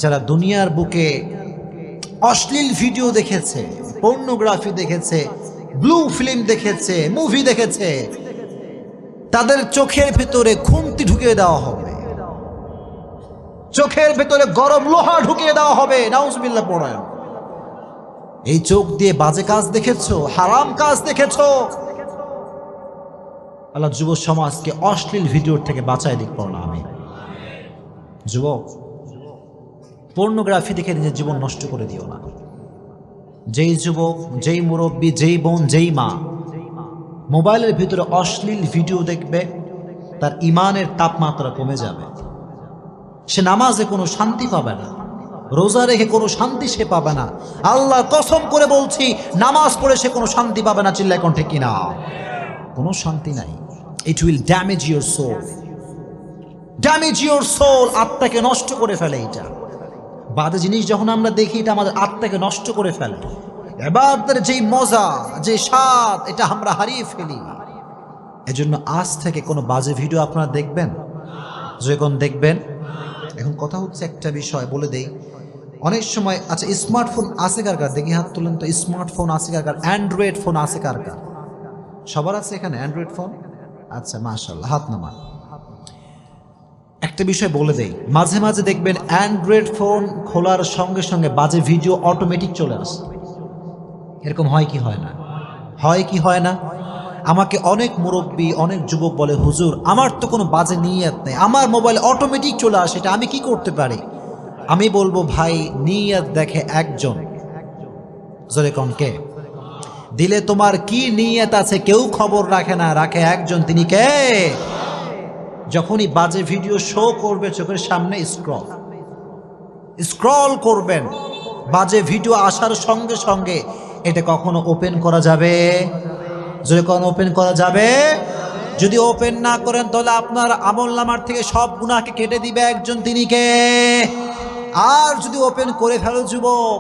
যারা দুনিয়ার বুকে অশ্লীল ভিডিও দেখেছে, পর্নোগ্রাফি দেখেছে, ব্লু ফিল্ম দেখেছে, মুভি দেখেছে, তাদের চোখের ভেতরে খুন্তি ঢুকিয়ে দেওয়া হবে, চোখের ভেতরে গরম লোহা ঢুকিয়ে দেওয়া হবে। নাউজুবিল্লাহ পড়েন। এই চোখ দিয়ে বাজে কাজ দেখেছো, হারাম কাজ দেখেছো, আল্লাহ যুব সমাজকে অশ্লীল ভিডিওর থেকে বাঁচায় দিক পড়ো না। আমি যুবক, পর্নোগ্রাফি দেখে নিজের জীবন নষ্ট করে দিও না। যেই যুবক, যেই মুরব্বী, যেই বোন, যেই মা মোবাইলের ভিতরে অশ্লীল ভিডিও দেখবে, তার ইমানের তাপমাত্রা কমে যাবে। সে নামাজে কোনো শান্তি পাবে না, রোজা রেখে কোনো শান্তি সে পাবে না। আল্লাহ কসম করে বলছি, নামাজ পড়ে সে কোনো শান্তি পাবে না। চিল্লায় কোন ঠিক কিনা? কোনো শান্তি নাই। It will damage your soul, damage your soul. আত্মাকে নষ্ট করে ফেলে। এটা বাজে জিনিস যখন আমরা দেখি, এটা আমাদের আত্মাকে নষ্ট করে ফেলে। ইবাদতের যেই মজা, যে স্বাদ, এটা আমরা হারিয়ে ফেলি। এজন্য আজ থেকে কোনো বাজে ভিডিও আপনারা দেখবেন, যখন দেখবেন। এখন কথা হচ্ছে একটা বিষয় বলে দেই, অনেক সময় আচ্ছা স্মার্টফোন আছে কার কার? দেখি হাত তুলেন তো। স্মার্টফোন আছে কার কার? অ্যান্ড্রয়েড ফোন আছে কার কার? সবার আছে এখানে অ্যান্ড্রয়েড ফোন? আচ্ছা মাশাআল্লাহ, হাত নামান। একটা বিষয় বলে দেই, মাঝে মাঝে দেখবেন অ্যান্ড্রয়েড ফোন খোলার সঙ্গে সঙ্গে বাজে ভিডিও অটোমেটিক চলে আসে। এরকম হয় কি হয় না? হয় কি হয় না? আমাকে অনেক মুরব্বী, অনেক যুবক বলে, হুজুর আমার তো কোনো বাজে নিয়ত নেই, আমার মোবাইলে অটোমেটিক চলে আসে, এটা আমি কি করতে পারি? আমি বলবো, ভাই নিয়ত দেখে একজন, জোরে কোন কে? দিলে তোমার কি নিয়ত আছে কেউ খবর রাখে না, রাখে একজন, তিনি কে? যখনই বাজে ভিডিও শো করবে চোখের সামনে, স্ক্রল করবেন, বাজে ভিডিও আসার সঙ্গে সঙ্গে এটা কখনো ওপেন করা যাবে? যদি কখনো ওপেন করা যাবে? যদি ওপেন না করেন তাহলে আপনার আমলনামার থেকে সব গুনাহকে কেটে দিবে একজন, তিনি কে? আর যদি ওপেন করে ফেলো যুবক,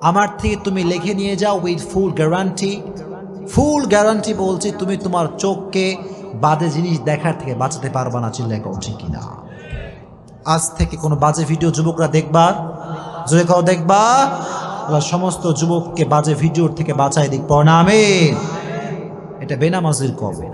আমার থেকে তুমি লিখে নিয়ে যাও with full guarantee, full guarantee বলছি, তুমি তোমার চোখকে বাজে জিনিস দেখার থেকে বাঁচাতে পারবা না। চিল্লায় কও ঠিক কিনা? আজ থেকে কোনো বাজে ভিডিও যুবকরা দেখবা, যদি কাউ দেখবা, আল্লাহ সমস্ত যুবককে বাজে ভিডিওর থেকে বাঁচাই দিক পড়না। আমিন। এটা বেনামাজির কবর।